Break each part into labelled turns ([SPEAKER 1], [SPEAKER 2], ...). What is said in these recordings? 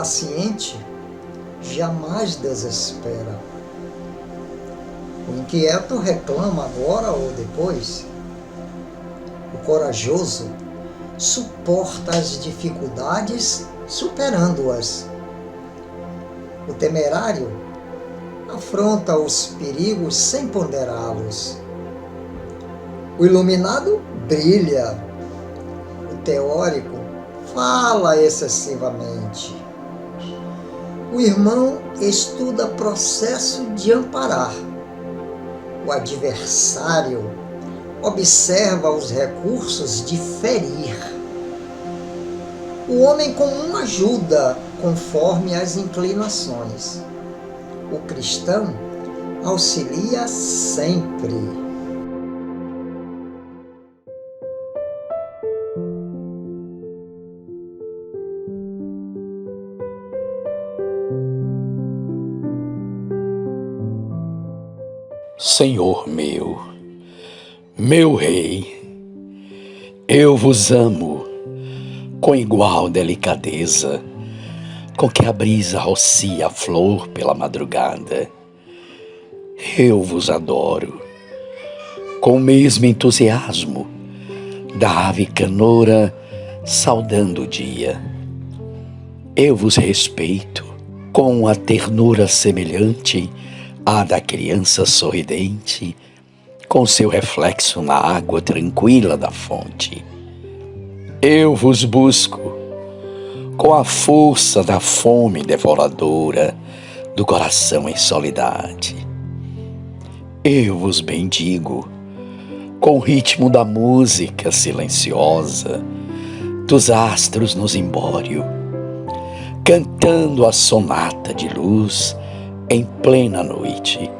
[SPEAKER 1] paciente jamais desespera. O inquieto reclama agora ou depois. O corajoso suporta as dificuldades superando-as. O temerário afronta os perigos sem ponderá-los. O iluminado brilha. O teórico fala excessivamente. O irmão estuda processo de amparar. O adversário observa os recursos de ferir. O homem comum ajuda conforme as inclinações. O cristão auxilia sempre.
[SPEAKER 2] Senhor meu Rei, eu vos amo com igual delicadeza com que a brisa rocia a flor pela madrugada. Eu vos adoro com o mesmo entusiasmo da ave canoura saudando o dia. Eu vos respeito com a ternura semelhante à da criança sorridente, com seu reflexo na água tranquila da fonte. Eu vos busco com a força da fome devoradora do coração em soledade. Eu vos bendigo com o ritmo da música silenciosa dos astros no zimbório, cantando a sonata de luz em plena noite.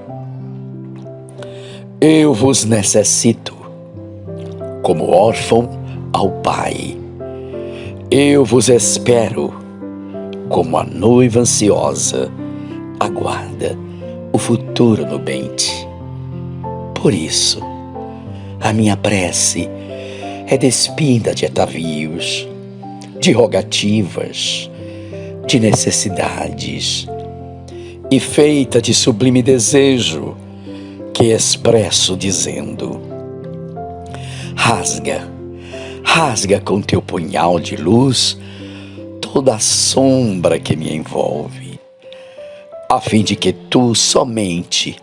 [SPEAKER 2] Eu vos necessito como órfão ao Pai. Eu vos espero como a noiva ansiosa aguarda o futuro nubente. Por isso, a minha prece é despida de atavios, de rogativas, de necessidades, e feita de sublime desejo que expresso dizendo: rasga com teu punhal de luz toda a sombra que me envolve, a fim de que tu somente,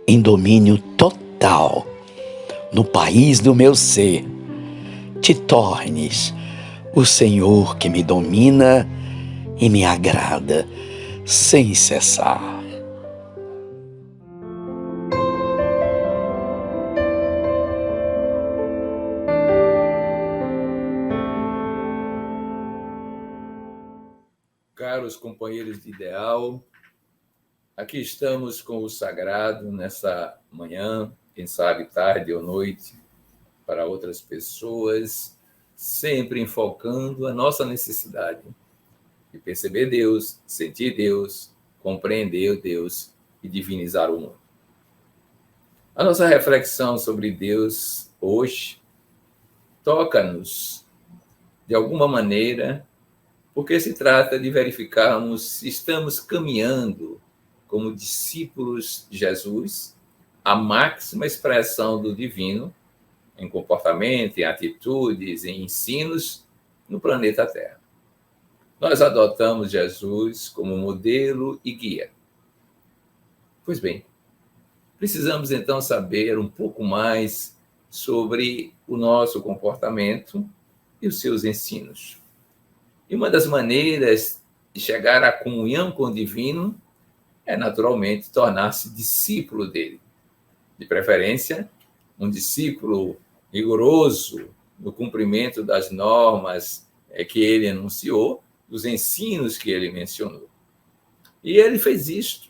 [SPEAKER 2] em domínio total, no país do meu ser, te tornes o Senhor que me domina e me agrada sem cessar.
[SPEAKER 3] Caros companheiros de ideal, aqui estamos com o Sagrado nessa manhã, quem sabe tarde ou noite, para outras pessoas, sempre enfocando a nossa necessidade de perceber Deus, sentir Deus, compreender Deus e divinizar o mundo. A nossa reflexão sobre Deus hoje toca-nos de alguma maneira, porque se trata de verificarmos se estamos caminhando como discípulos de Jesus, a máxima expressão do divino, em comportamento, em atitudes, em ensinos, no planeta Terra. Nós adotamos Jesus como modelo e guia. Pois bem, precisamos então saber um pouco mais sobre o nosso comportamento e os seus ensinos. E uma das maneiras de chegar à comunhão com o divino é, naturalmente, tornar-se discípulo dele. De preferência, um discípulo rigoroso no cumprimento das normas que ele enunciou, dos ensinos que ele mencionou. E ele fez isto,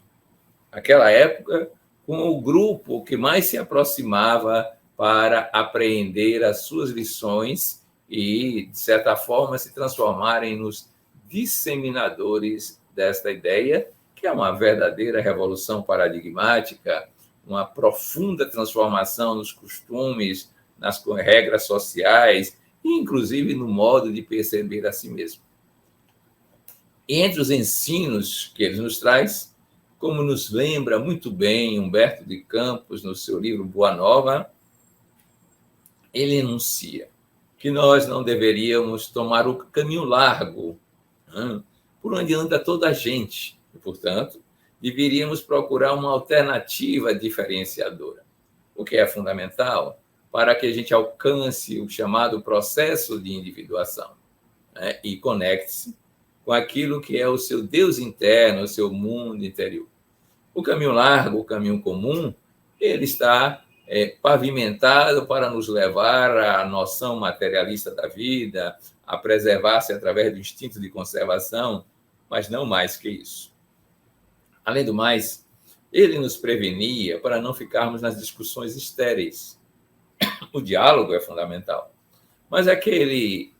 [SPEAKER 3] naquela época, com o grupo que mais se aproximava para apreender as suas lições e, de certa forma, se transformarem nos disseminadores desta ideia, que é uma verdadeira revolução paradigmática, uma profunda transformação nos costumes, nas regras sociais e, inclusive, no modo de perceber a si mesmo. Entre os ensinos que ele nos traz, como nos lembra muito bem Humberto de Campos no seu livro Boa Nova, ele enuncia que nós não deveríamos tomar o caminho largo, né, por onde anda toda a gente. E, portanto, deveríamos procurar uma alternativa diferenciadora, o que é fundamental para que a gente alcance o chamado processo de individuação, né, e conecte-se com aquilo que é o seu Deus interno, o seu mundo interior. O caminho largo, o caminho comum, ele está pavimentado para nos levar à noção materialista da vida, a preservar-se através do instinto de conservação, mas não mais que isso. Além do mais, ele nos prevenia para não ficarmos nas discussões estéreis. O diálogo é fundamental, mas aquele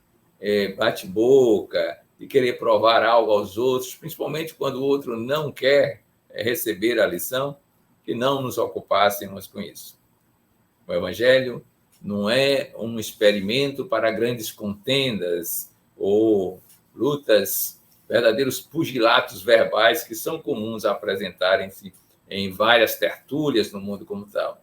[SPEAKER 3] bate-boca, de querer provar algo aos outros, principalmente quando o outro não quer receber a lição, que não nos ocupássemos com isso. O Evangelho não é um experimento para grandes contendas ou lutas, verdadeiros pugilatos verbais que são comuns a apresentarem-se em várias tertúlias no mundo como tal.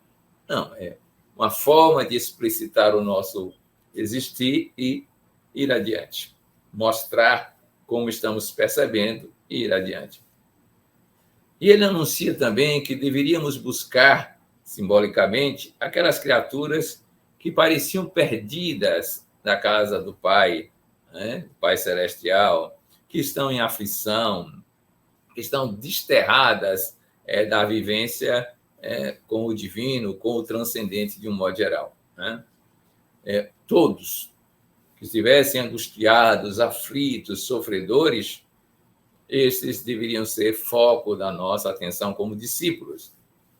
[SPEAKER 3] Não, é uma forma de explicitar o nosso existir e ir adiante. Mostrar como estamos percebendo e ir adiante. E ele anuncia também que deveríamos buscar, simbolicamente, aquelas criaturas que pareciam perdidas na casa do Pai, né? Pai Celestial, que estão em aflição, que estão desterradas da vivência com o divino, com o transcendente de um modo geral, né? Todos que estivessem angustiados, aflitos, sofredores, esses deveriam ser foco da nossa atenção como discípulos.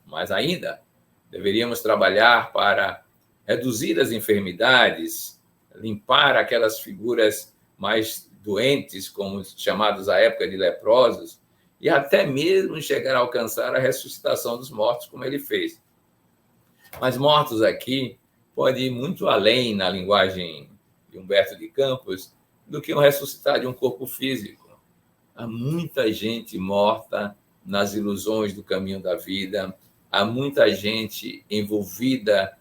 [SPEAKER 3] Mas ainda, deveríamos trabalhar para reduzir as enfermidades, limpar aquelas figuras mais doentes, como chamados à época de leprosos, e até mesmo chegar a alcançar a ressuscitação dos mortos, como ele fez. Mas mortos aqui pode ir muito além, na linguagem de Humberto de Campos, do que um ressuscitar de um corpo físico. Há muita gente morta nas ilusões do caminho da vida, há muita gente envolvida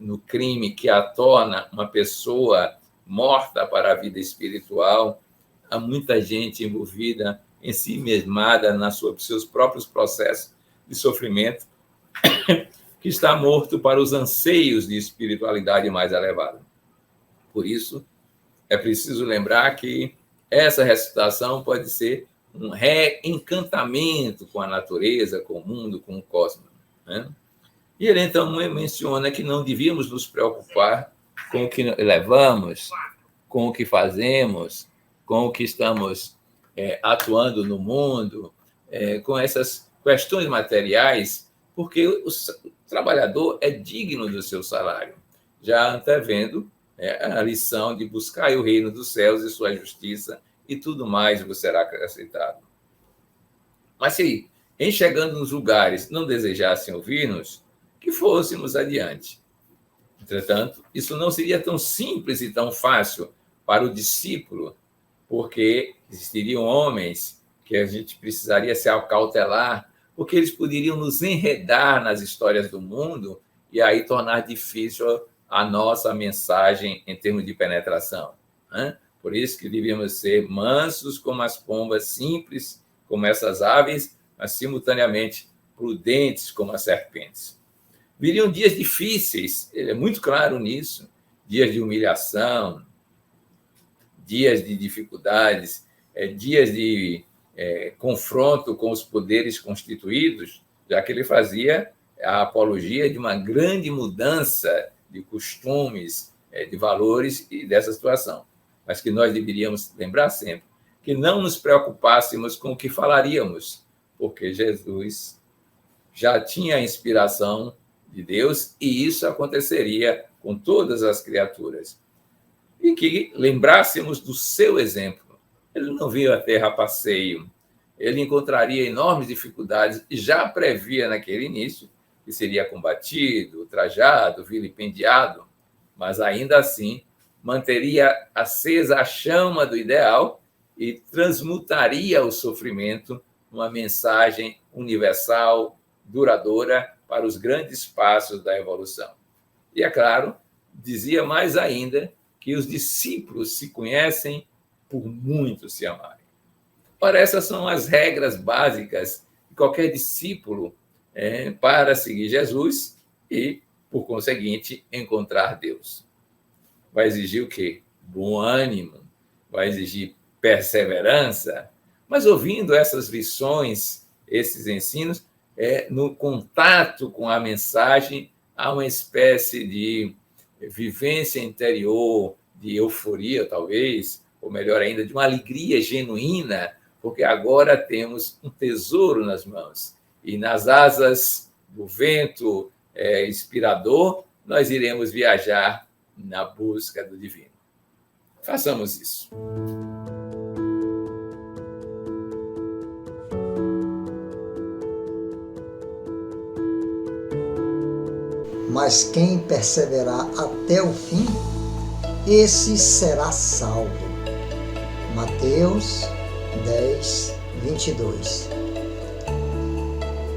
[SPEAKER 3] no crime que a torna uma pessoa morta para a vida espiritual, há muita gente envolvida em si mesmada seus próprios processos de sofrimento, que está morto para os anseios de espiritualidade mais elevada. Por isso, é preciso lembrar que essa ressuscitação pode ser um reencantamento com a natureza, com o mundo, com o cosmos, né? E ele, então, menciona que não devíamos nos preocupar com o que levamos, com o que fazemos, com o que estamos atuando no mundo, com essas questões materiais, porque o trabalhador é digno do seu salário, já antevendo a lição de buscar o reino dos céus e sua justiça, e tudo mais vos será acrescentado. Mas se, em chegando nos lugares, não desejassem ouvir-nos, que fôssemos adiante. Entretanto, isso não seria tão simples e tão fácil para o discípulo, porque existiriam homens que a gente precisaria se acautelar, porque eles poderiam nos enredar nas histórias do mundo e aí tornar difícil a nossa mensagem em termos de penetração, né? Por isso que devíamos ser mansos como as pombas, simples como essas aves, mas simultaneamente prudentes como as serpentes. Viriam dias difíceis, ele é muito claro nisso, dias de humilhação, dias de dificuldades, dias de confronto com os poderes constituídos, já que ele fazia a apologia de uma grande mudança de costumes, de valores e dessa situação. Mas que nós deveríamos lembrar sempre que não nos preocupássemos com o que falaríamos, porque Jesus já tinha a inspiração de Deus e isso aconteceria com todas as criaturas. E que lembrássemos do seu exemplo. Ele não veio a terra a passeio, ele encontraria enormes dificuldades e já previa naquele início que seria combatido, ultrajado, vilipendiado, mas ainda assim manteria acesa a chama do ideal e transmutaria o sofrimento numa mensagem universal, duradoura, para os grandes passos da evolução. E, é claro, dizia mais ainda que os discípulos se conhecem por muito se amarem. Ora, essas são as regras básicas de qualquer discípulo para seguir Jesus e, por conseguinte, encontrar Deus. Vai exigir o quê? Bom ânimo, vai exigir perseverança, mas ouvindo essas lições, esses ensinos, no contato com a mensagem, há uma espécie de vivência interior, de euforia, talvez, ou melhor ainda, de uma alegria genuína, porque agora temos um tesouro nas mãos. E nas asas do vento inspirador, nós iremos viajar na busca do divino. Façamos isso.
[SPEAKER 1] Mas quem perseverar até o fim, esse será salvo. Mateus 10, 22.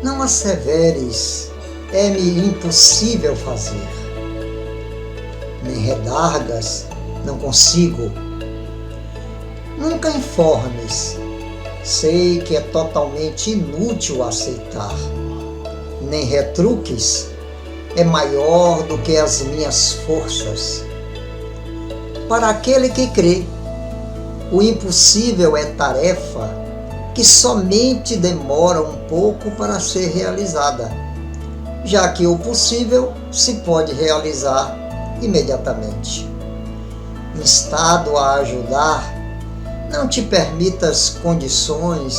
[SPEAKER 1] Não asseveres, é-me impossível fazer. Nem redargas, não consigo. Nunca informes, sei que é totalmente inútil aceitar. Nem retruques, é maior do que as minhas forças. Para aquele que crê, o impossível é tarefa que somente demora um pouco para ser realizada, já que o possível se pode realizar imediatamente. Instado a ajudar, não te permitas condições,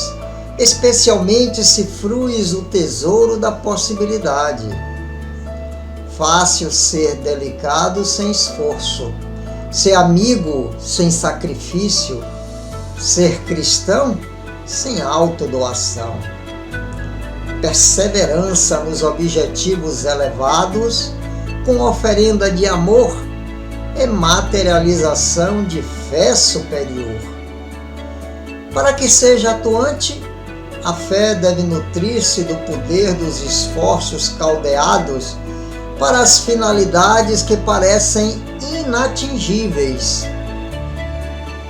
[SPEAKER 1] especialmente se fruis o tesouro da possibilidade. Fácil ser delicado sem esforço, ser amigo sem sacrifício, ser cristão sem autodoação. Perseverança nos objetivos elevados, com oferenda de amor, é materialização de fé superior. Para que seja atuante, a fé deve nutrir-se do poder dos esforços caldeados para as finalidades que parecem inatingíveis.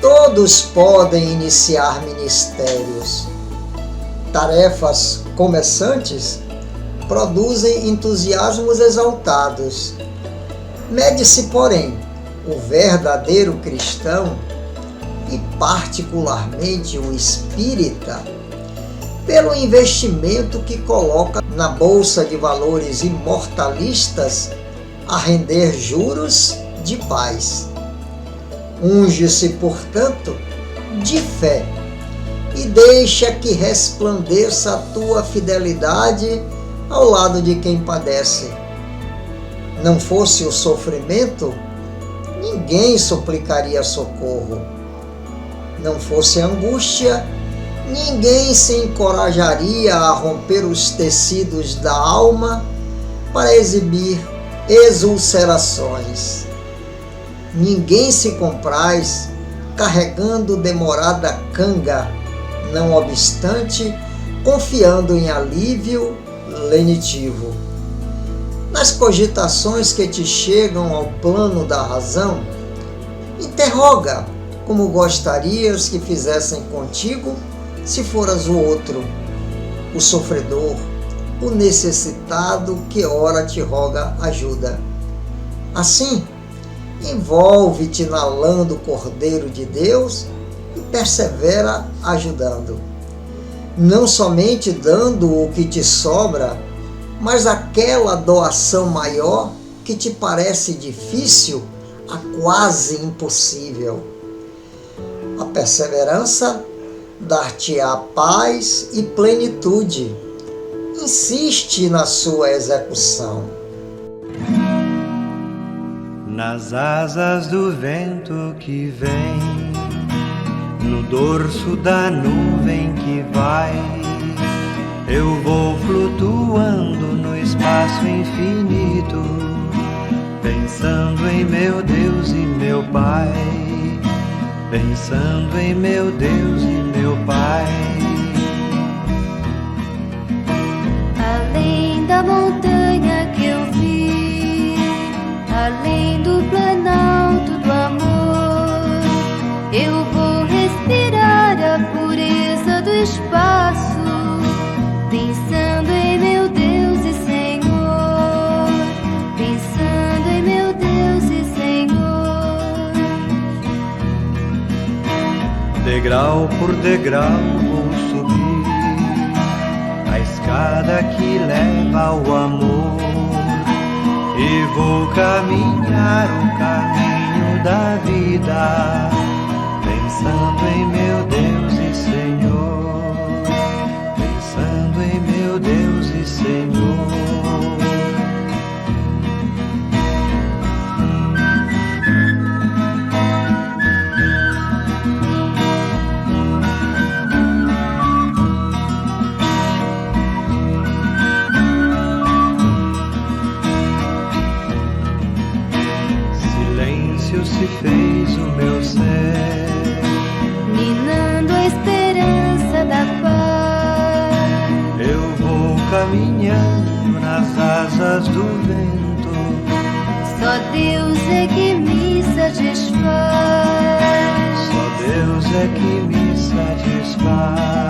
[SPEAKER 1] Todos podem iniciar ministérios. Tarefas começantes produzem entusiasmos exaltados. Mede-se, porém, o verdadeiro cristão, e particularmente o espírita, pelo investimento que coloca na bolsa de valores imortalistas a render juros de paz. Unge-se, portanto, de fé e deixa que resplandeça a tua fidelidade ao lado de quem padece. Não fosse o sofrimento, ninguém suplicaria socorro. Não fosse a angústia, ninguém se encorajaria a romper os tecidos da alma para exibir exulcerações. Ninguém se compraz carregando demorada canga, não obstante, confiando em alívio lenitivo. Nas cogitações que te chegam ao plano da razão, interroga como gostarias que fizessem contigo se foras o outro, o sofredor, o necessitado que ora te roga ajuda. Assim, envolve-te na lã do Cordeiro de Deus e persevera ajudando. Não somente dando o que te sobra, mas aquela doação maior que te parece difícil, a quase impossível. A perseverança dar-te-á paz e plenitude. Insiste na sua execução.
[SPEAKER 4] Nas asas do vento que vem, no dorso da nuvem que vai, eu vou flutuando no espaço infinito, pensando em meu Deus e meu Pai. pensando em meu Deus e meu Pai.
[SPEAKER 5] Além da montanha que eu vi, além do planalto do amor, eu vou respirar a pureza do espaço, pensando em meu Deus e Senhor, pensando em meu Deus e Senhor.
[SPEAKER 4] Degrau por degrau vou subir a escada que leva ao amor, e vou caminhar o caminho da vida, pensando em meu Deus e Senhor, pensando em meu Deus e Senhor. Silêncio se fez o meu ser,
[SPEAKER 5] Minando a esperança da paz.
[SPEAKER 4] eu vou caminhando nas asas do vento,
[SPEAKER 5] Só Deus é que me satisfaz.
[SPEAKER 4] só Deus é que me satisfaz.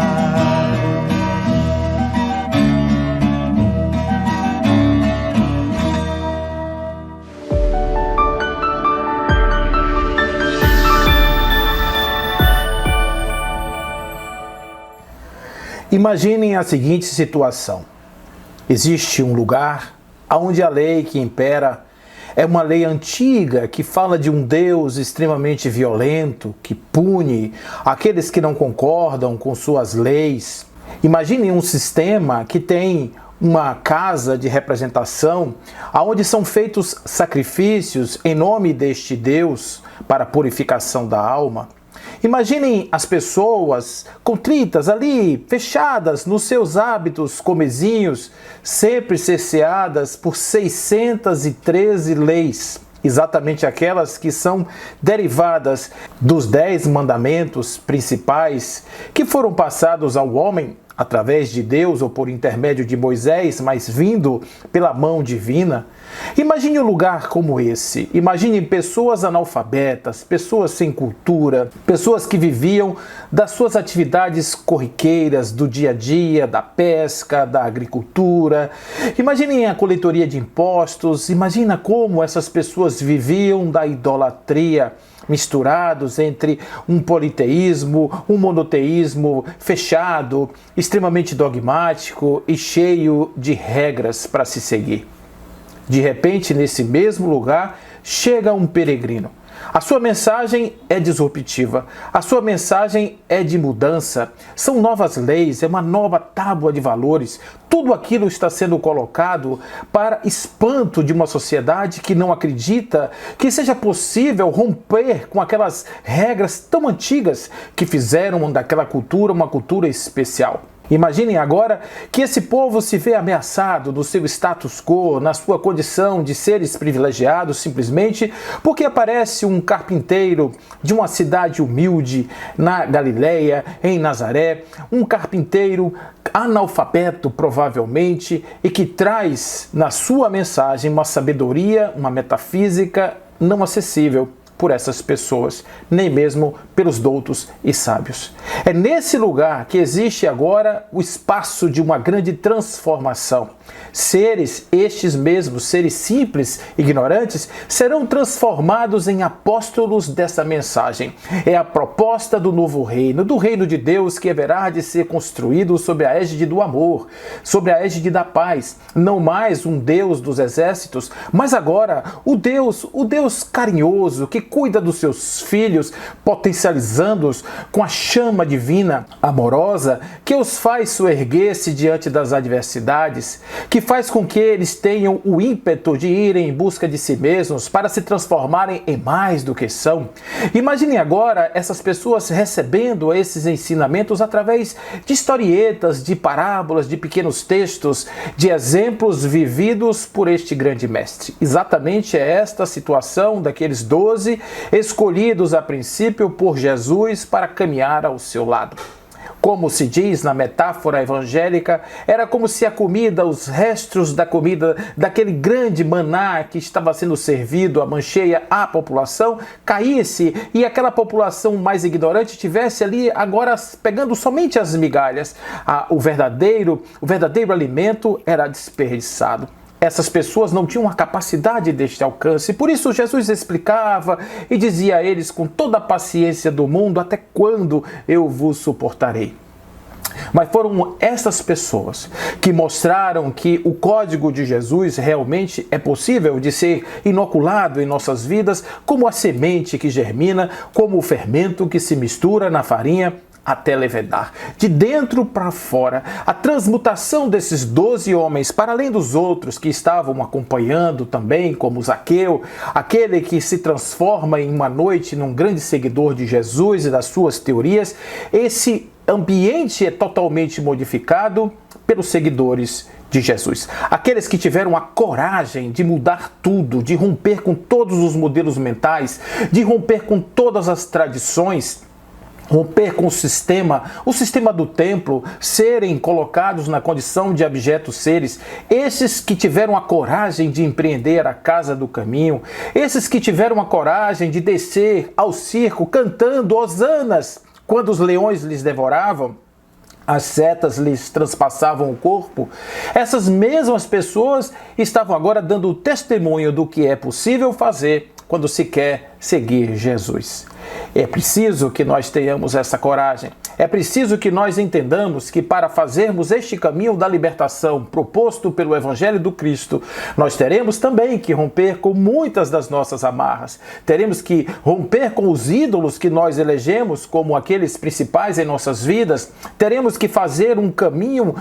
[SPEAKER 6] Imaginem a seguinte situação. Existe um lugar onde a lei que impera é uma lei antiga que fala de um Deus extremamente violento, que pune aqueles que não concordam com suas leis. Imaginem um sistema que tem uma casa de representação onde são feitos sacrifícios em nome deste Deus para a purificação da alma. Imaginem as pessoas contritas ali, fechadas nos seus hábitos comezinhos, sempre cerceadas por 613 leis, exatamente aquelas que são derivadas dos 10 mandamentos principais que foram passados ao homem através de Deus ou por intermédio de Moisés, mas vindo pela mão divina. Imagine um lugar como esse. Imagine pessoas analfabetas, pessoas sem cultura, pessoas que viviam das suas atividades corriqueiras do dia a dia, da pesca, da agricultura. Imaginem a coletoria de impostos. Imagina como essas pessoas viviam da idolatria, misturados entre um politeísmo, um monoteísmo fechado, extremamente dogmático e cheio de regras para se seguir. De repente, nesse mesmo lugar, chega um peregrino. A sua mensagem é disruptiva, a sua mensagem é de mudança, são novas leis, é uma nova tábua de valores. Tudo aquilo está sendo colocado para espanto de uma sociedade que não acredita que seja possível romper com aquelas regras tão antigas que fizeram daquela cultura uma cultura especial. Imaginem agora que esse povo se vê ameaçado no seu status quo, na sua condição de seres privilegiados, simplesmente porque aparece um carpinteiro de uma cidade humilde na Galileia, em Nazaré, um carpinteiro analfabeto provavelmente e que traz na sua mensagem uma sabedoria, uma metafísica não acessível por essas pessoas, nem mesmo pelos doutos e sábios. É nesse lugar que existe agora o espaço de uma grande transformação. Seres, estes mesmos, seres simples, ignorantes, serão transformados em apóstolos dessa mensagem. É a proposta do novo reino, do reino de Deus que haverá de ser construído sob a égide do amor, sobre a égide da paz. Não mais um Deus dos exércitos, mas agora o Deus carinhoso que cuida dos seus filhos, potencializando-os com a chama divina, amorosa, que os faz soerguer-se diante das adversidades. que faz com que eles tenham o ímpeto de irem em busca de si mesmos para se transformarem em mais do que são. Imaginem agora essas pessoas recebendo esses ensinamentos através de historietas, de parábolas, de pequenos textos, de exemplos vividos por este grande mestre. Exatamente é esta a situação daqueles 12 escolhidos a princípio por Jesus para caminhar ao seu lado. Como se diz na metáfora evangélica, era como se a comida, os restos da comida, daquele grande maná que estava sendo servido, a mancheia à população, caísse e aquela população mais ignorante tivesse ali agora pegando somente as migalhas. O verdadeiro alimento era desperdiçado. Essas pessoas não tinham a capacidade deste alcance. Por isso Jesus explicava e dizia a eles com toda a paciência do mundo: até quando eu vos suportarei? Mas foram essas pessoas que mostraram que o código de Jesus realmente é possível de ser inoculado em nossas vidas, como a semente que germina, como o fermento que se mistura na farinha até levedar. De dentro para fora, a transmutação desses 12 homens, para além dos outros que estavam acompanhando também, como Zaqueu, aquele que se transforma em uma noite num grande seguidor de Jesus e das suas teorias, esse ambiente é totalmente modificado pelos seguidores de Jesus. Aqueles que tiveram a coragem de mudar tudo, de romper com todos os modelos mentais, de romper com todas as tradições, romper com o sistema do templo, serem colocados na condição de abjetos seres, esses que tiveram a coragem de empreender a casa do caminho, esses que tiveram a coragem de descer ao circo cantando hosanas quando os leões lhes devoravam, as setas lhes transpassavam o corpo, essas mesmas pessoas estavam agora dando testemunho do que é possível fazer quando se quer seguir Jesus. É preciso que nós tenhamos essa coragem. É preciso que nós entendamos que para fazermos este caminho da libertação proposto pelo Evangelho do Cristo, nós teremos também que romper com muitas das nossas amarras. Teremos que romper com os ídolos que nós elegemos como aqueles principais em nossas vidas. Teremos que fazer um caminho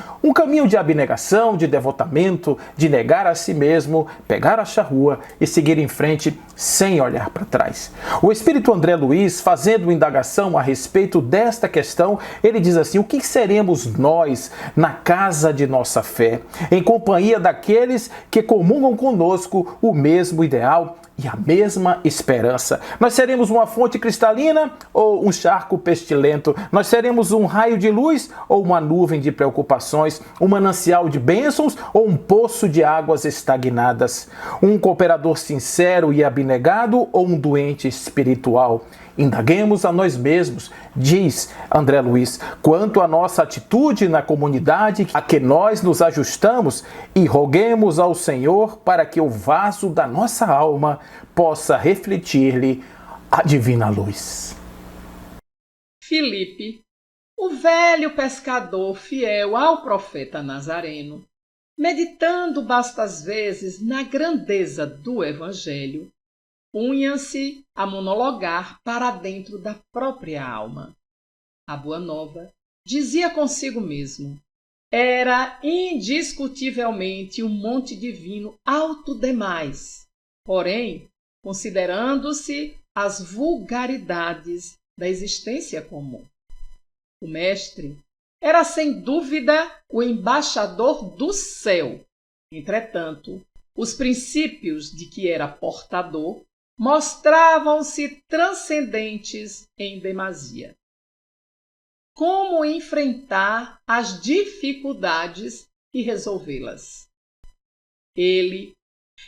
[SPEAKER 6] de abnegação, de devotamento, de negar a si mesmo, pegar a charrua e seguir em frente sem olhar para trás. O Espírito André Luiz, fazendo indagação a respeito desta questão, ele diz assim: o que seremos nós na casa de nossa fé, em companhia daqueles que comungam conosco o mesmo ideal e a mesma esperança? Nós seremos uma fonte cristalina ou um charco pestilento? Nós seremos um raio de luz ou uma nuvem de preocupações? Um manancial de bênçãos ou um poço de águas estagnadas? Um cooperador sincero e abnegado ou um doente espiritual? Indaguemos a nós mesmos, diz André Luiz, quanto à nossa atitude na comunidade a que nós nos ajustamos, e roguemos ao Senhor para que o vaso da nossa alma possa refletir-lhe a divina luz.
[SPEAKER 7] Filipe, o velho pescador fiel ao profeta Nazareno, meditando bastas vezes na grandeza do Evangelho, punha-se a monologar para dentro da própria alma. A Boa Nova, dizia consigo mesmo, era indiscutivelmente um monte divino alto demais, porém, considerando-se as vulgaridades da existência comum. O mestre era sem dúvida o embaixador do céu. Entretanto, os princípios de que era portador mostravam-se transcendentes em demasia. Como enfrentar as dificuldades e resolvê-las? Ele,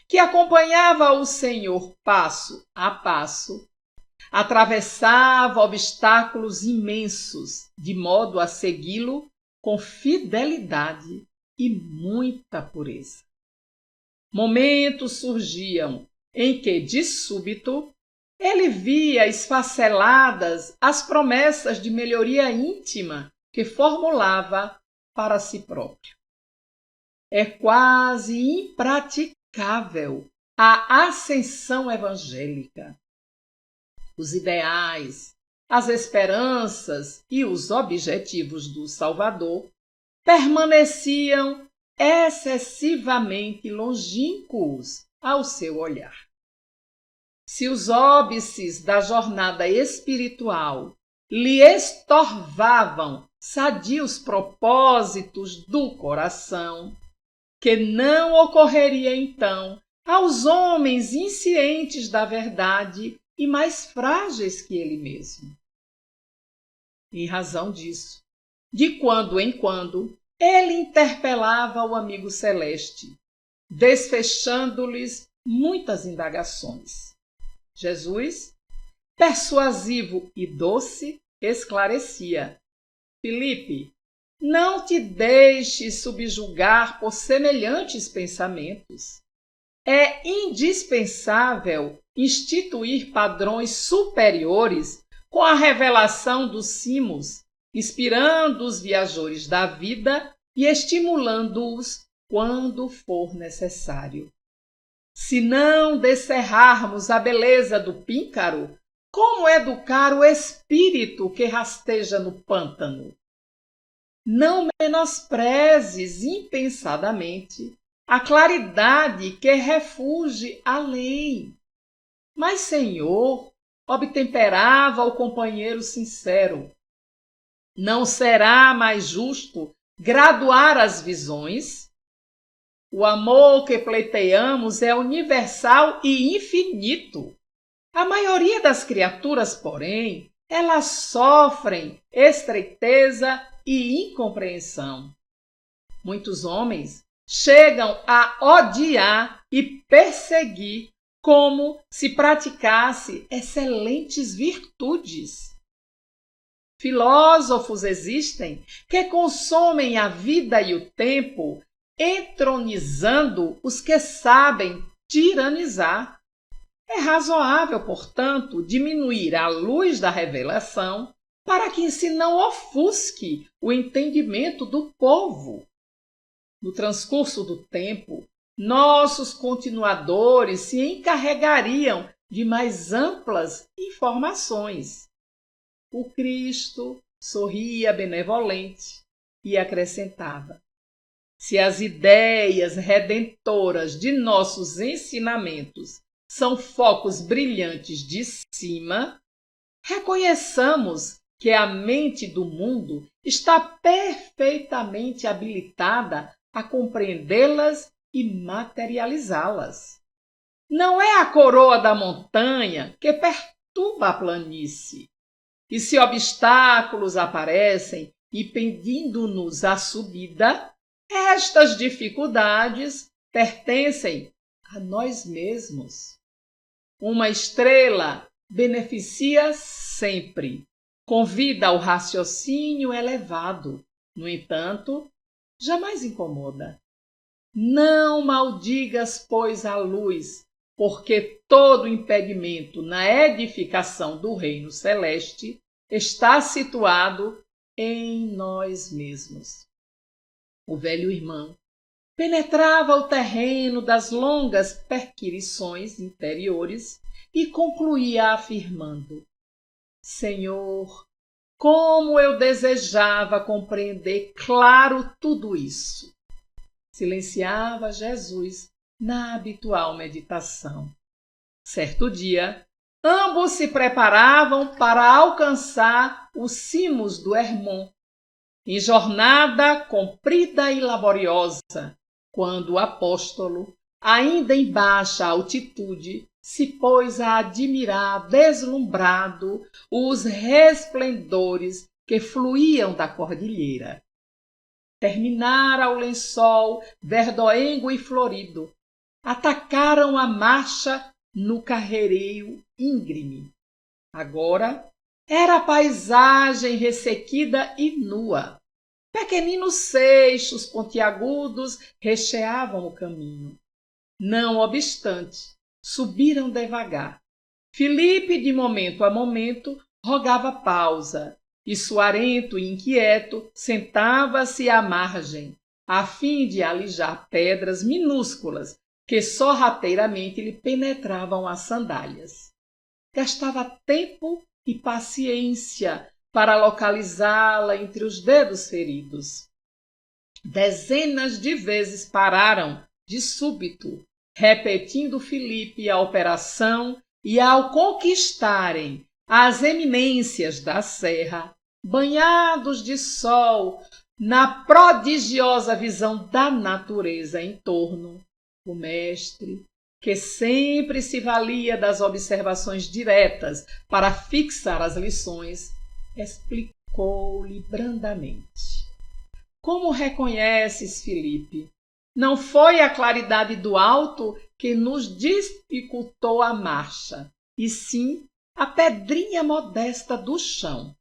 [SPEAKER 7] que acompanhava o Senhor passo a passo, atravessava obstáculos imensos, de modo a segui-lo com fidelidade e muita pureza. Momentos surgiam em que, de súbito, ele via esfaceladas as promessas de melhoria íntima que formulava para si próprio. É quase impraticável a ascensão evangélica. Os ideais, as esperanças e os objetivos do Salvador permaneciam excessivamente longínquos ao seu olhar. Se os óbices da jornada espiritual lhe estorvavam sadios propósitos do coração, que não ocorreria então aos homens inscientes da verdade e mais frágeis que ele mesmo. Em razão disso, de quando em quando, ele interpelava o amigo celeste, desfechando-lhes muitas indagações. Jesus, persuasivo e doce, esclarecia: Filipe, não te deixes subjugar por semelhantes pensamentos. É indispensável instituir padrões superiores com a revelação dos cimos, inspirando os viajores da vida e estimulando-os quando for necessário. Se não descerrarmos a beleza do píncaro, como educar o espírito que rasteja no pântano? Não menosprezes impensadamente a claridade que refugie a lei. Mas, Senhor, obtemperava o companheiro sincero, não será mais justo graduar as visões? O amor que pleiteamos é universal e infinito. A maioria das criaturas, porém, elas sofrem estreiteza e incompreensão. Muitos homens chegam a odiar e perseguir como se praticasse excelentes virtudes. Filósofos existem que consomem a vida e o tempo entronizando os que sabem tiranizar. É razoável, portanto, diminuir a luz da revelação para que se não ofusque o entendimento do povo. No transcurso do tempo, nossos continuadores se encarregariam de mais amplas informações. O Cristo sorria benevolente e acrescentava: se as ideias redentoras de nossos ensinamentos são focos brilhantes de cima, reconheçamos que a mente do mundo está perfeitamente habilitada a compreendê-las e materializá-las. Não é a coroa da montanha que perturba a planície. E se obstáculos aparecem impedindo-nos a subida, estas dificuldades pertencem a nós mesmos. Uma estrela beneficia sempre, convida ao raciocínio elevado, no entanto, jamais incomoda. Não maldigas, pois, a luz, porque todo impedimento na edificação do reino celeste está situado em nós mesmos. O velho irmão penetrava o terreno das longas perquirições interiores e concluía afirmando: Senhor, como eu desejava compreender claro tudo isso. Silenciava Jesus na habitual meditação. Certo dia, ambos se preparavam para alcançar os cimos do Hermon, em jornada comprida e laboriosa, quando o apóstolo, ainda em baixa altitude, se pôs a admirar deslumbrado os resplendores que fluíam da cordilheira. Terminara o lençol verdoengo e florido. Atacaram a marcha no carreireiro íngreme. Agora era a paisagem ressequida e nua. Pequeninos seixos pontiagudos recheavam o caminho. Não obstante, subiram devagar. Filipe, de momento a momento, rogava pausa, e suarento e inquieto sentava-se à margem, a fim de alijar pedras minúsculas que sorrateiramente lhe penetravam as sandálias. Gastava tempo e paciência para localizá-la entre os dedos feridos. Dezenas de vezes pararam de súbito, repetindo Filipe a operação, e ao conquistarem as eminências da serra, banhados de sol, na prodigiosa visão da natureza em torno, o mestre, que sempre se valia das observações diretas para fixar as lições, explicou-lhe brandamente. Como reconheces, Filipe? Não foi a claridade do alto que nos dificultou a marcha, e sim a pedrinha modesta do chão.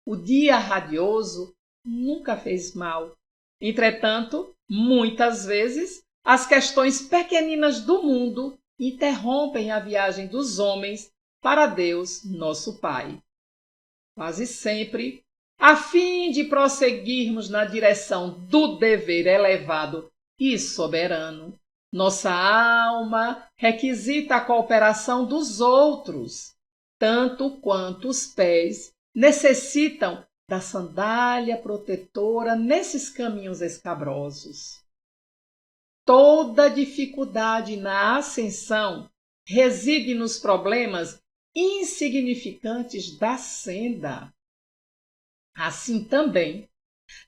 [SPEAKER 7] O dia radioso nunca fez mal. Entretanto, muitas vezes, as questões pequeninas do mundo interrompem a viagem dos homens para Deus, nosso Pai. Quase sempre, a fim de prosseguirmos na direção do dever elevado e soberano, nossa alma requisita a cooperação dos outros, tanto quanto os pés necessitam da sandália protetora nesses caminhos escabrosos. Toda dificuldade na ascensão reside nos problemas insignificantes da senda. Assim também,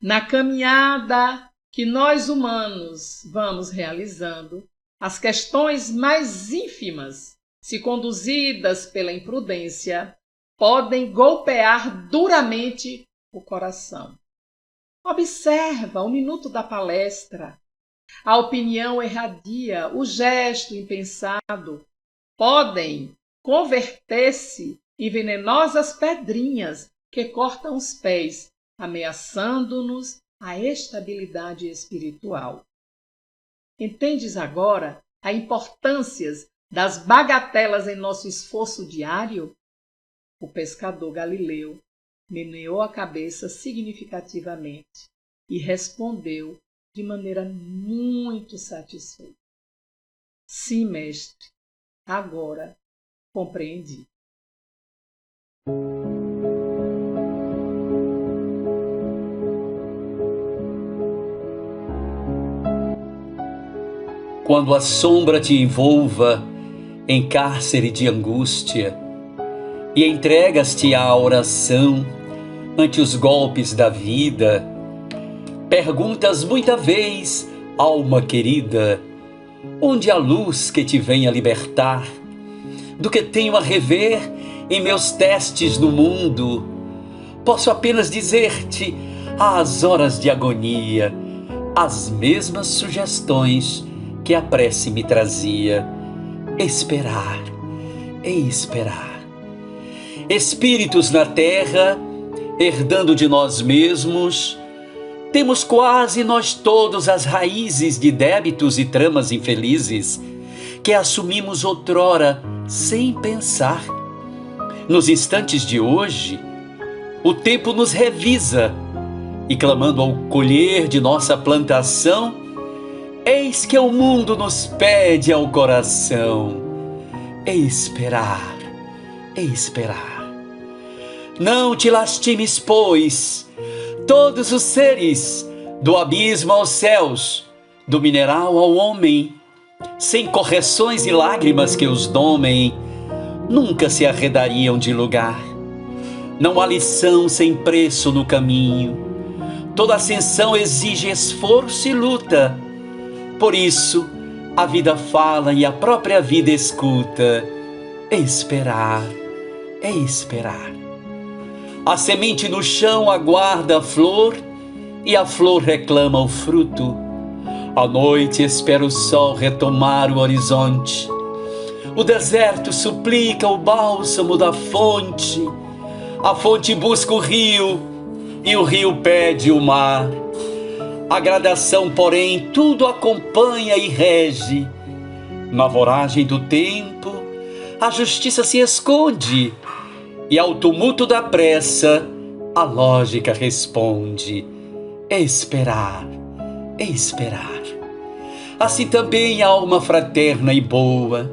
[SPEAKER 7] na caminhada que nós humanos vamos realizando, as questões mais ínfimas, se conduzidas pela imprudência, podem golpear duramente o coração. Observa o minuto da palestra. A opinião erradia, o gesto impensado, podem converter-se em venenosas pedrinhas que cortam os pés, ameaçando-nos a estabilidade espiritual. Entendes agora a importância das bagatelas em nosso esforço diário? O pescador Galileu meneou a cabeça significativamente e respondeu de maneira muito satisfeita. Sim, mestre, agora compreendi.
[SPEAKER 2] Quando a sombra te envolva em cárcere de angústia e entregas-te à oração ante os golpes da vida, perguntas muita vez, alma querida, onde a luz que te vem a libertar do que tenho a rever em meus testes no mundo? Posso apenas dizer-te, às horas de agonia, as mesmas sugestões que a prece me trazia: esperar e esperar. Espíritos na terra, herdando de nós mesmos, temos quase nós todos as raízes de débitos e tramas infelizes que assumimos outrora sem pensar. Nos instantes de hoje, o tempo nos revisa e, clamando ao colher de nossa plantação, eis que o mundo nos pede ao coração: esperar, esperar. Não te lastimes, pois, todos os seres, do abismo aos céus, do mineral ao homem, sem correções e lágrimas que os domem, nunca se arredariam de lugar. Não há lição sem preço no caminho. Toda ascensão exige esforço e luta. Por isso, a vida fala e a própria vida escuta: esperar, esperar. A semente no chão aguarda a flor e a flor reclama o fruto. À noite espera o sol retomar o horizonte. O deserto suplica o bálsamo da fonte. A fonte busca o rio e o rio pede o mar. A gradação, porém, tudo acompanha e rege. Na voragem do tempo, a justiça se esconde e ao tumulto da pressa, a lógica responde: esperar, esperar. Assim também a alma fraterna e boa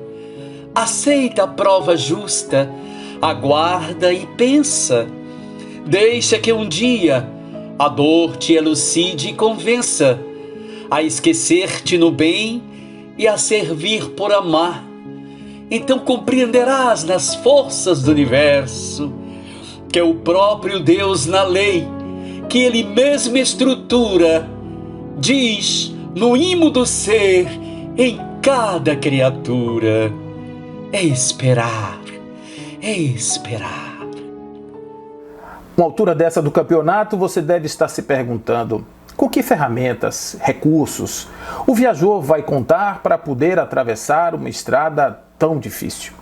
[SPEAKER 2] aceita a prova justa, aguarda e pensa. Deixa que um dia
[SPEAKER 8] A dor te elucide e convença a esquecer-te no bem e a servir por amar. Então compreenderás nas forças do universo que é o próprio Deus na lei, que Ele mesmo estrutura, diz no imo do ser em cada criatura. É esperar, é esperar.
[SPEAKER 6] Uma altura dessa do campeonato, você deve estar se perguntando: com que ferramentas, recursos o viajor vai contar para poder atravessar uma estrada tão difícil?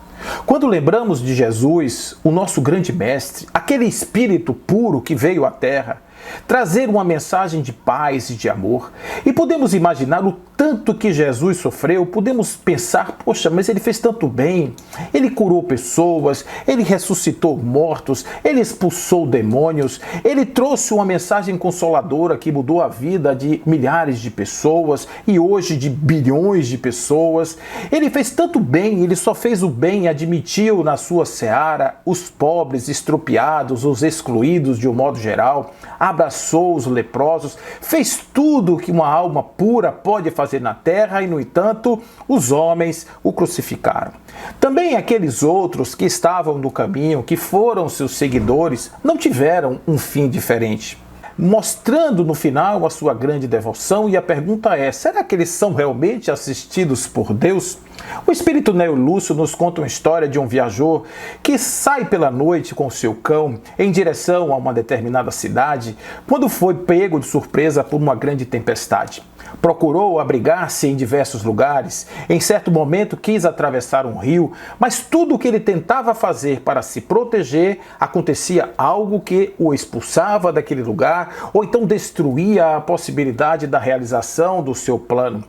[SPEAKER 6] Quando lembramos de Jesus, o nosso grande mestre, aquele Espírito puro que veio à Terra, trazer uma mensagem de paz e de amor, e podemos imaginar o tanto que Jesus sofreu, podemos pensar, poxa, mas ele fez tanto bem, ele curou pessoas, ele ressuscitou mortos, ele expulsou demônios, ele trouxe uma mensagem consoladora que mudou a vida de milhares de pessoas e hoje de bilhões de pessoas. Ele fez tanto bem, ele só fez o bem, admitiu na sua seara os pobres, estropiados, os excluídos de um modo geral, abraçou os leprosos, fez tudo o que uma alma pura pode fazer na terra e, no entanto, os homens o crucificaram. Também aqueles outros que estavam no caminho, que foram seus seguidores, não tiveram um fim diferente, mostrando no final a sua grande devoção. E a pergunta é: será que eles são realmente assistidos por Deus? O espírito Neo Lúcio nos conta uma história de um viajor que sai pela noite com seu cão em direção a uma determinada cidade, quando foi pego de surpresa por uma grande tempestade. Procurou abrigar-se em diversos lugares, em certo momento quis atravessar um rio, mas tudo o que ele tentava fazer para se proteger, acontecia algo que o expulsava daquele lugar, ou então destruía a possibilidade da realização do seu plano.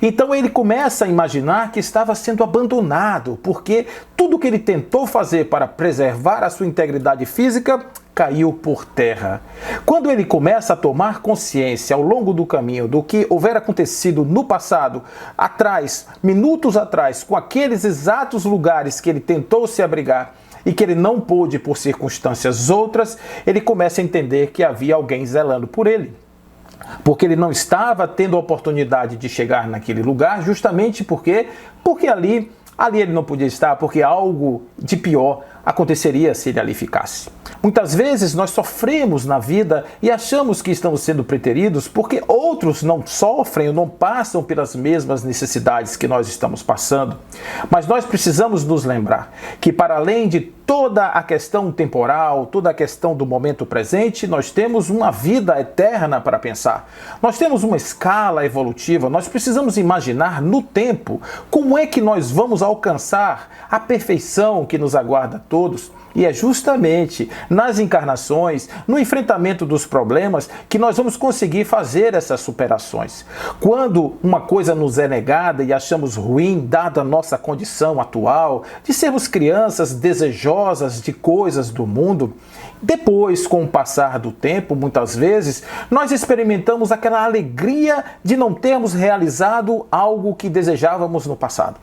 [SPEAKER 6] Então ele começa a imaginar que estava sendo abandonado, porque tudo que ele tentou fazer para preservar a sua integridade física caiu por terra. Quando ele começa a tomar consciência ao longo do caminho do que houver acontecido no passado, atrás, minutos atrás, com aqueles exatos lugares que ele tentou se abrigar e que ele não pôde por circunstâncias outras, ele começa a entender que havia alguém zelando por ele. Porque ele não estava tendo a oportunidade de chegar naquele lugar, justamente porque ali ele não podia estar, porque algo de pior aconteceria se ele ali ficasse. Muitas vezes nós sofremos na vida e achamos que estamos sendo preteridos porque outros não sofrem ou não passam pelas mesmas necessidades que nós estamos passando. Mas nós precisamos nos lembrar que, para além de toda a questão temporal, toda a questão do momento presente, nós temos uma vida eterna para pensar. Nós temos uma escala evolutiva, nós precisamos imaginar no tempo como é que nós vamos alcançar a perfeição que nos aguarda a todos. E é justamente nas encarnações, no enfrentamento dos problemas, que nós vamos conseguir fazer essas superações. Quando uma coisa nos é negada e achamos ruim, dada a nossa condição atual, de sermos crianças desejosas de coisas do mundo, depois, com o passar do tempo, muitas vezes, nós experimentamos aquela alegria de não termos realizado algo que desejávamos no passado.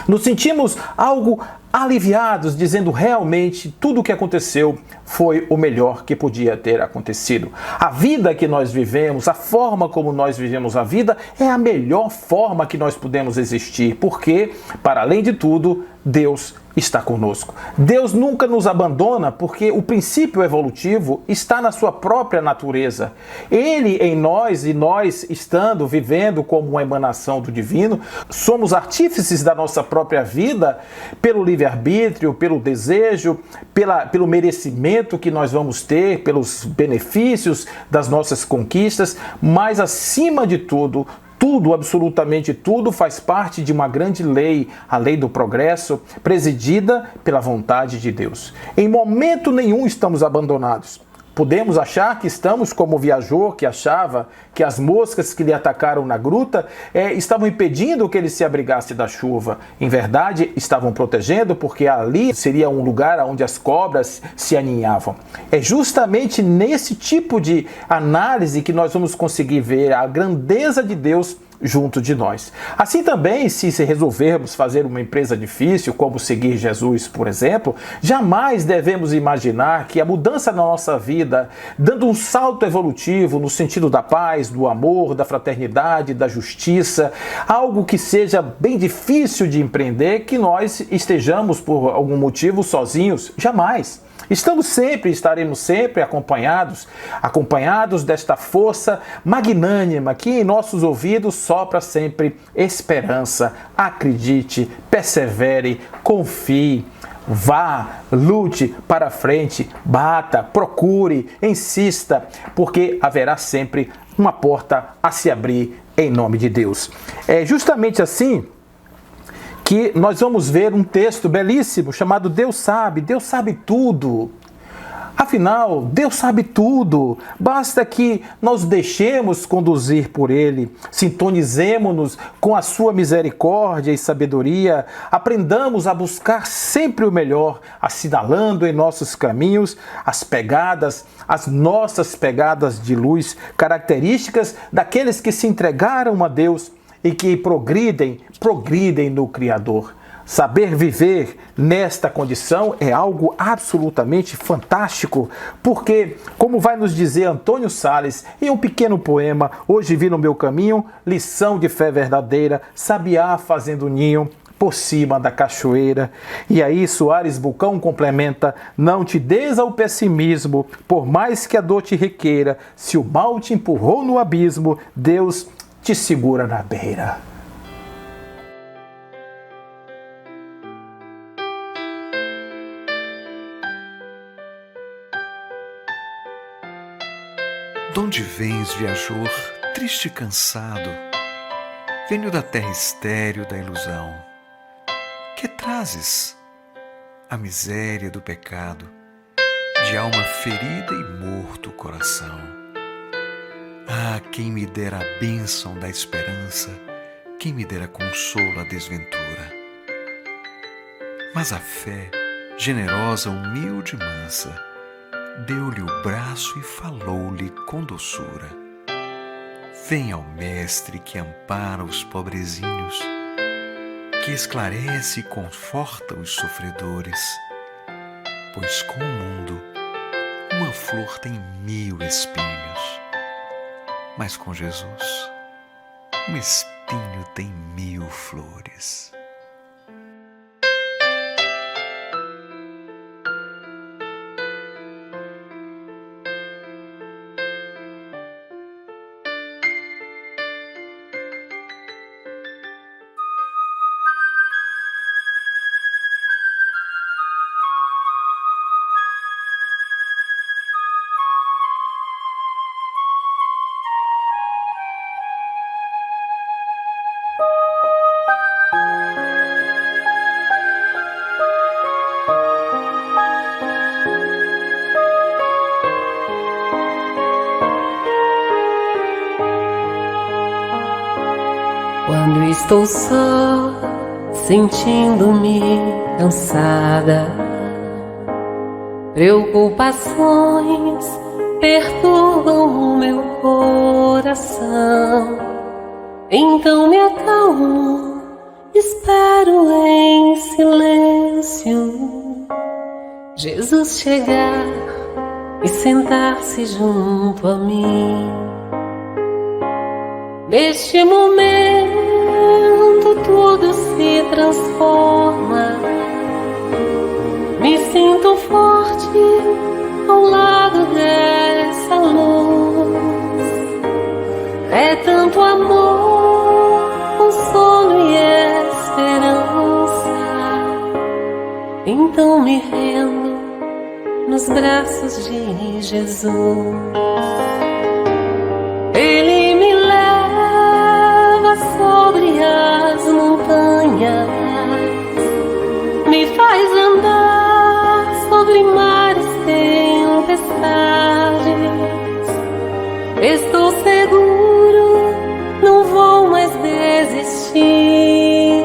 [SPEAKER 6] Nos sentimos algo aliviados, dizendo realmente tudo o que aconteceu foi o melhor que podia ter acontecido. A vida que nós vivemos, a forma como nós vivemos a vida, é a melhor forma que nós podemos existir, porque, para além de tudo, Deus está conosco. Deus nunca nos abandona, porque o princípio evolutivo está na sua própria natureza. Ele em nós, e nós estando, vivendo como uma emanação do divino, somos artífices da nossa própria vida pelo livre-arbítrio, pelo desejo, pelo merecimento que nós vamos ter, pelos benefícios das nossas conquistas, mas acima de tudo, tudo, absolutamente tudo, faz parte de uma grande lei, a lei do progresso, presidida pela vontade de Deus. Em momento nenhum estamos abandonados. Podemos achar que estamos como o viajor que achava que as moscas que lhe atacaram na gruta estavam impedindo que ele se abrigasse da chuva. Em verdade, estavam protegendo, porque ali seria um lugar onde as cobras se aninhavam. É justamente nesse tipo de análise que nós vamos conseguir ver a grandeza de Deus junto de nós. Assim também, se resolvermos fazer uma empresa difícil, como seguir Jesus, por exemplo, jamais devemos imaginar que a mudança na nossa vida, dando um salto evolutivo no sentido da paz, do amor, da fraternidade, da justiça, algo que seja bem difícil de empreender, que nós estejamos por algum motivo sozinhos. Jamais. Estaremos sempre acompanhados desta força magnânima que em nossos ouvidos sopra sempre esperança. Acredite, persevere, confie, vá, lute para frente, bata, procure, insista, porque haverá sempre uma porta a se abrir em nome de Deus. É justamente assim que nós vamos ver um texto belíssimo chamado Deus sabe tudo. Afinal, Deus sabe tudo, basta que nós deixemos conduzir por Ele, sintonizemos-nos com a sua misericórdia e sabedoria, aprendamos a buscar sempre o melhor, assinalando em nossos caminhos as nossas pegadas de luz, características daqueles que se entregaram a Deus e que progridem no Criador. Saber viver nesta condição é algo absolutamente fantástico, porque, como vai nos dizer Antônio Sales em um pequeno poema, Hoje Vi no Meu Caminho, lição de fé verdadeira, sabiá fazendo ninho por cima da cachoeira. E aí Soares Bulcão complementa: não te des ao pessimismo, por mais que a dor te requeira, se o mal te empurrou no abismo, Deus te segura na beira.
[SPEAKER 9] Donde vens, viajor, triste e cansado? Venho da terra estéril da ilusão. Que trazes? A miséria do pecado, de alma ferida e morto o coração. Ah, quem me dera a bênção da esperança, quem me dera consolo à desventura. Mas a fé, generosa, humilde e mansa, deu-lhe o braço e falou-lhe com doçura. Vem ao Mestre que ampara os pobrezinhos, que esclarece e conforta os sofredores, pois com o mundo uma flor tem 1000 espinhos, mas com Jesus um espinho tem 1000 flores.
[SPEAKER 10] Quando estou só, sentindo-me cansada, preocupações perturbam o meu coração. Então me acalmo, espero em silêncio Jesus chegar e sentar-se junto a mim. Neste momento tudo se transforma. Me sinto forte ao lado dessa luz. É tanto amor, consolo e esperança. Então me rendo nos braços de Jesus. Ele me leva sobre as montanhas, me faz andar sobre mares tempestades. Estou seguro, não vou mais desistir.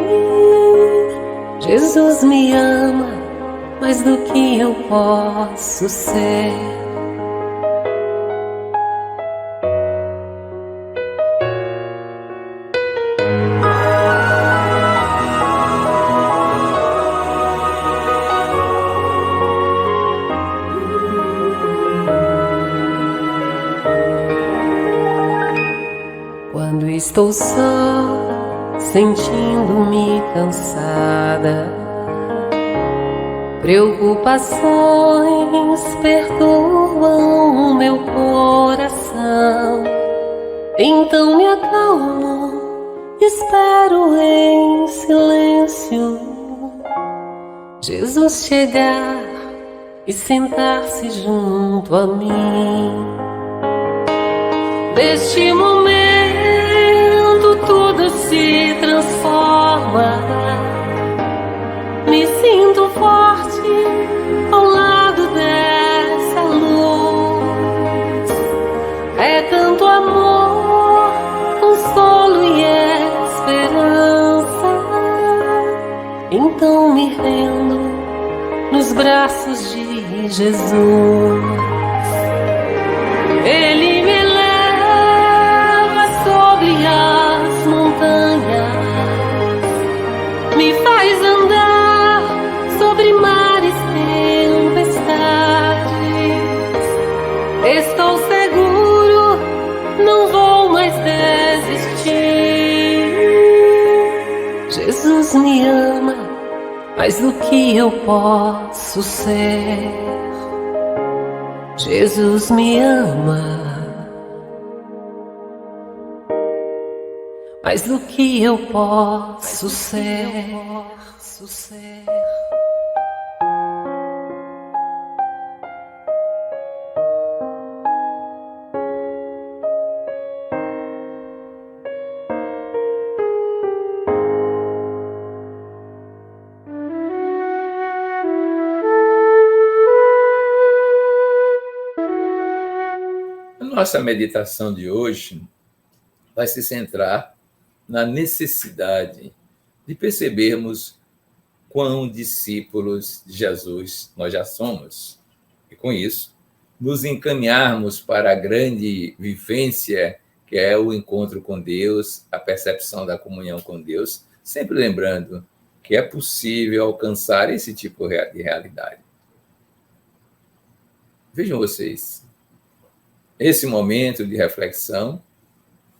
[SPEAKER 10] Jesus me ama mais do que eu posso ser. Estou só, sentindo-me cansada. Preocupações perturbam o meu coração. Então me acalmo, espero em silêncio Jesus chegar e sentar-se junto a mim. Neste momento tudo se transforma. Me sinto forte ao lado dessa luz. É tanto amor, consolo e esperança. Então me rendo nos braços de Jesus. Ele me leva sobre as montanhas, me faz andar sobre mares, tempestades. Estou seguro, não vou mais desistir. Jesus me ama mais do que eu posso ser. Jesus me ama mais do que eu posso ser.
[SPEAKER 3] Nossa meditação de hoje vai se centrar na necessidade de percebermos quão discípulos de Jesus nós já somos. E com isso, nos encaminharmos para a grande vivência que é o encontro com Deus, a percepção da comunhão com Deus, sempre lembrando que é possível alcançar esse tipo de realidade. Vejam vocês, esse momento de reflexão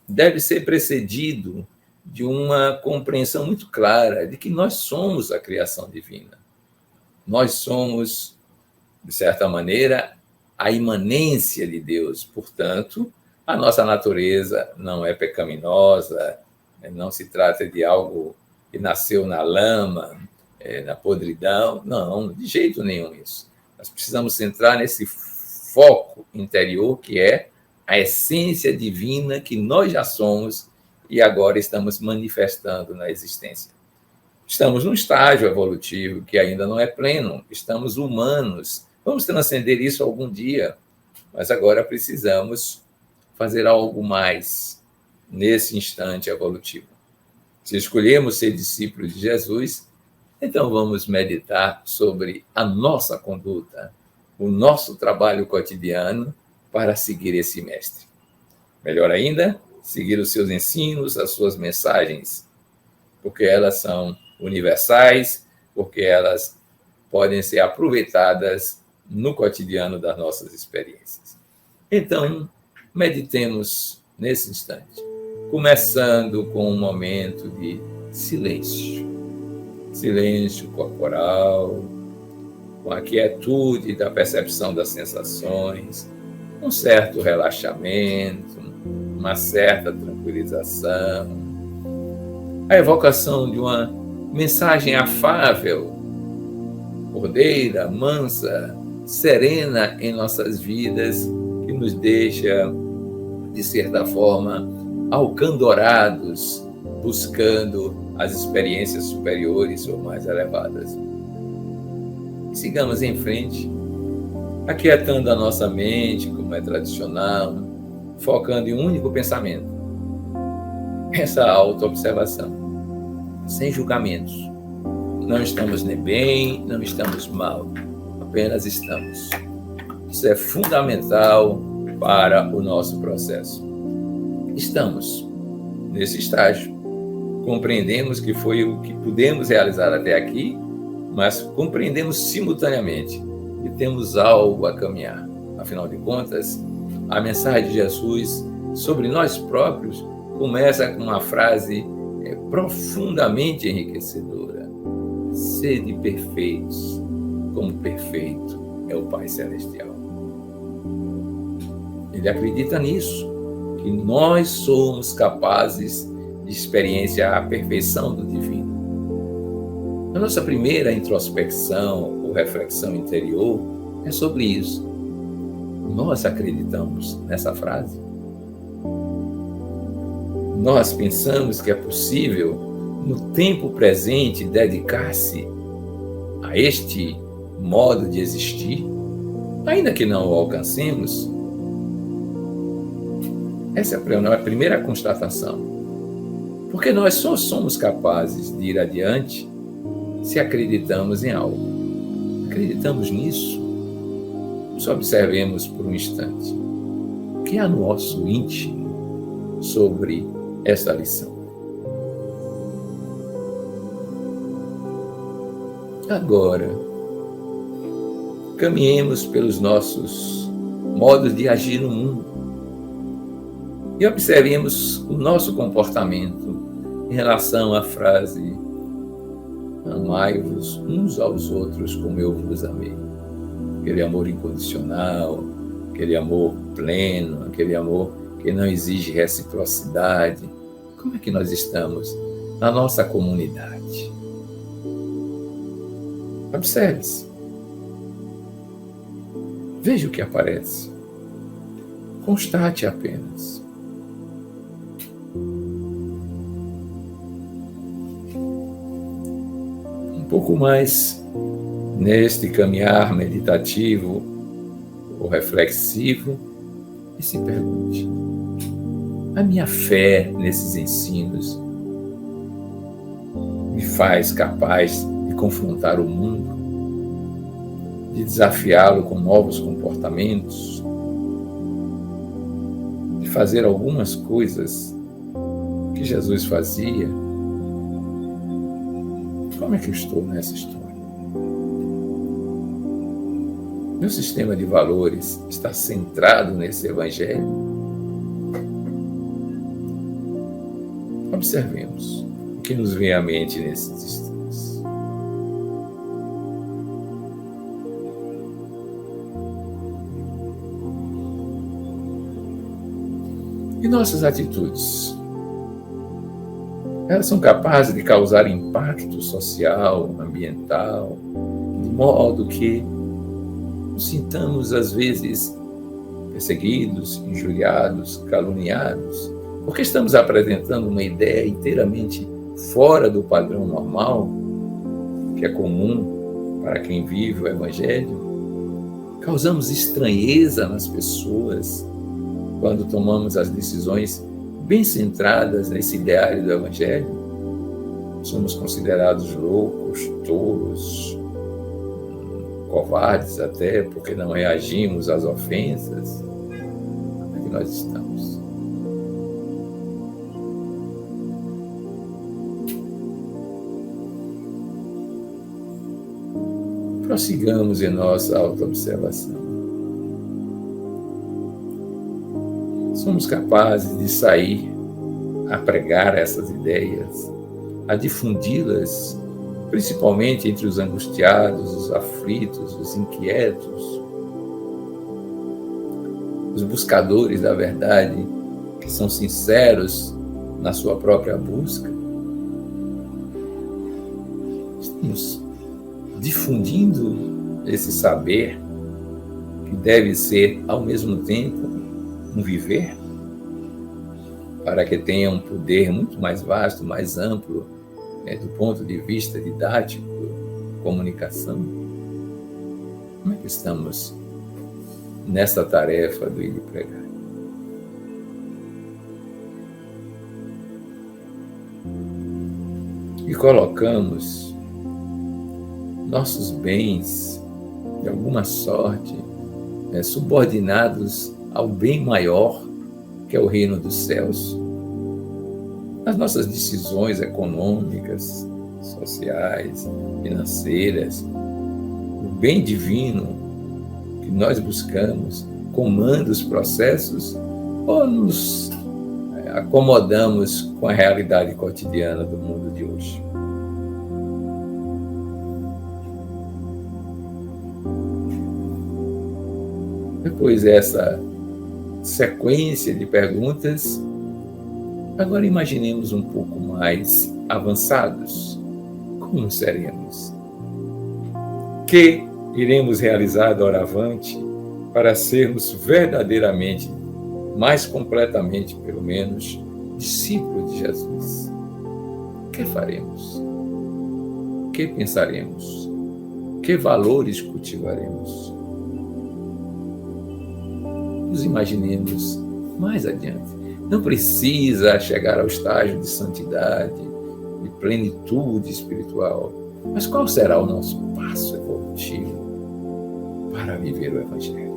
[SPEAKER 3] deve ser precedido de uma compreensão muito clara de que nós somos a criação divina. Nós somos, de certa maneira, a imanência de Deus. Portanto, a nossa natureza não é pecaminosa, não se trata de algo que nasceu na lama, na podridão. Não, de jeito nenhum isso. Nós precisamos centrar nesse foco interior, que é a essência divina que nós já somos e agora estamos manifestando na existência. Estamos num estágio evolutivo que ainda não é pleno, estamos humanos, vamos transcender isso algum dia, mas agora precisamos fazer algo mais nesse instante evolutivo. Se escolhemos ser discípulos de Jesus, então vamos meditar sobre a nossa conduta, o nosso trabalho cotidiano para seguir esse mestre. Melhor ainda, seguir os seus ensinos, as suas mensagens, porque elas são universais, porque elas podem ser aproveitadas no cotidiano das nossas experiências. Então, meditemos nesse instante, começando com um momento de silêncio. Silêncio corporal, com a quietude da percepção das sensações, um certo relaxamento, uma certa tranquilização, a evocação de uma mensagem afável, ordeira, mansa, serena em nossas vidas, que nos deixa, de certa forma, alcandorados, buscando as experiências superiores ou mais elevadas. Sigamos em frente, aquietando a nossa mente, como é tradicional, focando em um único pensamento. Essa autoobservação, sem julgamentos. Não estamos nem bem, não estamos mal, apenas estamos. Isso é fundamental para o nosso processo. Estamos nesse estágio. Compreendemos que foi o que pudemos realizar até aqui, mas compreendemos simultaneamente que temos algo a caminhar. Afinal de contas, a mensagem de Jesus sobre nós próprios começa com uma frase profundamente enriquecedora: sede perfeitos, como perfeito é o Pai Celestial. Ele acredita nisso, que nós somos capazes de experienciar a perfeição do divino. A nossa primeira introspecção ou reflexão interior é sobre isso. Nós acreditamos nessa frase? Nós pensamos que é possível, no tempo presente, dedicar-se a este modo de existir, ainda que não o alcancemos? Essa é a primeira constatação. Porque nós só somos capazes de ir adiante se acreditamos em algo. Acreditamos nisso? Só observemos por um instante o que há no nosso íntimo sobre esta lição. Agora, caminhemos pelos nossos modos de agir no mundo e observemos o nosso comportamento em relação à frase: amai-vos uns aos outros como eu vos amei. Aquele amor incondicional, aquele amor pleno, aquele amor que não exige reciprocidade. Como é que nós estamos na nossa comunidade? Observe-se. Veja o que aparece. Constate apenas. Um pouco mais neste caminhar meditativo ou reflexivo, e se pergunte: a minha fé nesses ensinos me faz capaz de confrontar o mundo, de desafiá-lo com novos comportamentos, de fazer algumas coisas que Jesus fazia? Como é que eu estou nessa história? Meu sistema de valores está centrado nesse Evangelho? Observemos o que nos vem à mente nesses instantes. E nossas atitudes? Elas são capazes de causar impacto social, ambiental, de modo que nos sintamos, às vezes, perseguidos, injuriados, caluniados, porque estamos apresentando uma ideia inteiramente fora do padrão normal, que é comum para quem vive o Evangelho. Causamos estranheza nas pessoas quando tomamos as decisões bem centradas nesse ideário do Evangelho. Somos considerados loucos, tolos, covardes até, porque não reagimos às ofensas. Como é que nós estamos? Prossigamos em nossa autoobservação. Somos capazes de sair a pregar essas ideias, a difundi-las, principalmente entre os angustiados, os aflitos, os inquietos, os buscadores da verdade, que são sinceros na sua própria busca? Estamos difundindo esse saber que deve ser, ao mesmo tempo, um viver, para que tenha um poder muito mais vasto, mais amplo, do ponto de vista didático, comunicação. Como é que estamos nessa tarefa do ir e pregar? E colocamos nossos bens, de alguma sorte, subordinados ao bem maior, que é o reino dos céus. As nossas decisões econômicas, sociais, financeiras, o bem divino que nós buscamos comanda os processos ou nos acomodamos com a realidade cotidiana do mundo de hoje. Depois dessa sequência de perguntas, agora imaginemos um pouco mais avançados. Como seremos? Que iremos realizar doravante para sermos verdadeiramente, mais completamente, pelo menos, discípulos de Jesus? O que faremos? O que pensaremos? Que valores cultivaremos? Nos imaginemos mais adiante. Não precisa chegar ao estágio de santidade, de plenitude espiritual. Mas qual será o nosso passo evolutivo para viver o Evangelho?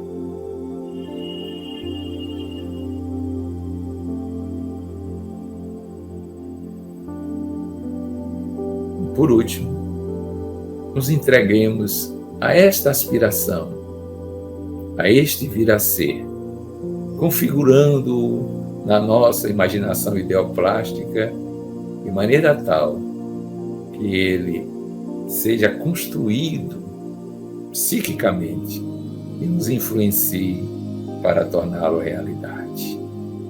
[SPEAKER 3] Por último, nos entreguemos a esta aspiração, a este vir a ser, configurando na nossa imaginação ideoplástica de maneira tal que ele seja construído psiquicamente e nos influencie para torná-lo realidade.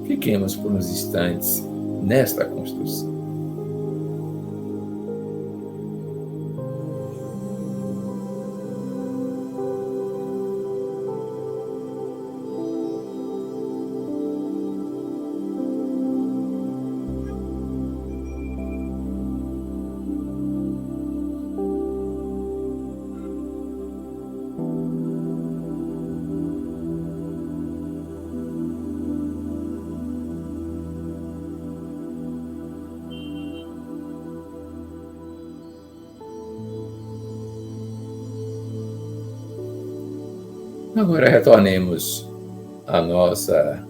[SPEAKER 3] Fiquemos por uns instantes nesta construção. Agora retornemos à nossa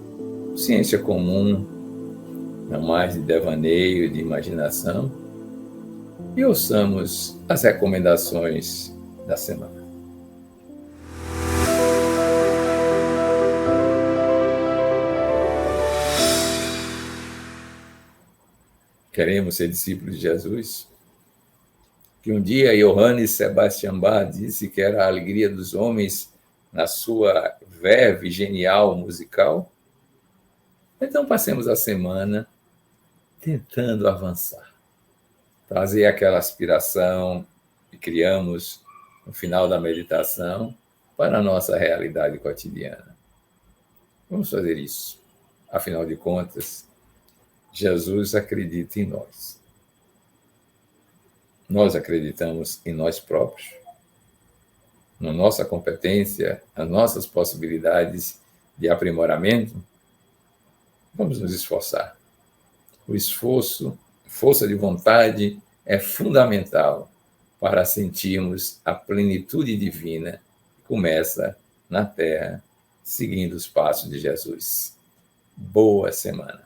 [SPEAKER 3] ciência comum, não mais de devaneio, de imaginação, e ouçamos as recomendações da semana. Queremos ser discípulos de Jesus? Que um dia Johannes Sebastian Bach disse que era a alegria dos homens na sua verve genial musical? Então passemos a semana tentando avançar, trazer aquela aspiração que criamos no final da meditação para a nossa realidade cotidiana. Vamos fazer isso. Afinal de contas, Jesus acredita em nós. Nós acreditamos em nós próprios, na nossa competência, nas nossas possibilidades de aprimoramento. Vamos nos esforçar. O esforço, força de vontade é fundamental para sentirmos a plenitude divina que começa na Terra, seguindo os passos de Jesus. Boa semana!